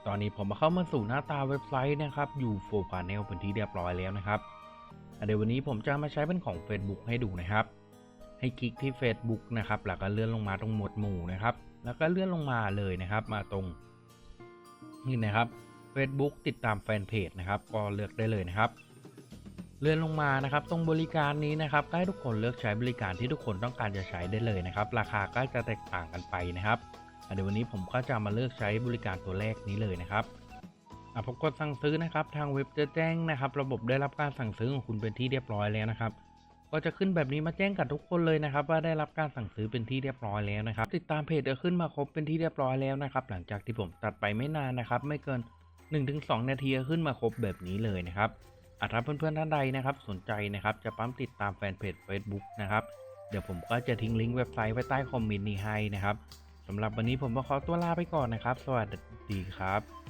ตอนนี้ผมมาเข้ามาสู่หน้าตาเว็บไซต์นะครับอยู่โฟร์พาเนลเป็นที่เรียบร้อยแล้วนะครับเดี๋ยววันนี้ผมจะมาใช้เป็นของ Facebook ให้ดูนะครับให้คลิกที่ Facebook นะครับแล้วก็เลื่อนลงมาตรงหมวดหมู่นะครับแล้วก็เลื่อนลงมาเลยนะครับมาตรงนี่นะครับ Facebook ติดตามแฟนเพจนะครับก็เลือกได้เลยนะครับเลื่อนลงมานะครับตรงบริการนี้นะครับให้ทุกคนเลือกใช้บริการที่ทุกคนต้องการจะใช้ได้เลยนะครับราคาก็จะแตกต่างกันไปนะครับเดี๋ยววันนี้ผมก็จะมาเลือกใช้บริการตัวแรกนี้เลยนะครับพอกดสั่งซื้อนะครับทางเว็บจะแจ้งนะครับระบบได้รับการสั่งซื้อของคุณเป็นที่เรียบร้อยแล้วนะครับก็จะขึ้นแบบนี้มาแจ้งกับทุกคนเลยนะครับว่าได้รับการสั่งซื้อเป็นที่เรียบร้อยแล้วนะครับติดตามเพจจะขึ้นมาครบเป็นที่เรียบร้อยแล้วนะครับหลังจากที่ผมตัดไปไม่นานนะครับไม่เกิน 1-2 นาทีขึ้นมาครบแบบนี้เลยนะครับถ้าเพื่อนๆท่านใดนะครับสนใจนะครับจะปั๊มติดตามแฟนเพจ Facebook นะครับเดี๋ยวผมก็จะทิ้งลิงก์เว็บไซต์ไว้ใต้คอมเมนต์นี้ให้นะครับสำหรับวันนี้ผมก็ขอตัวลาไปก่อนนะครับสวัสดีครับ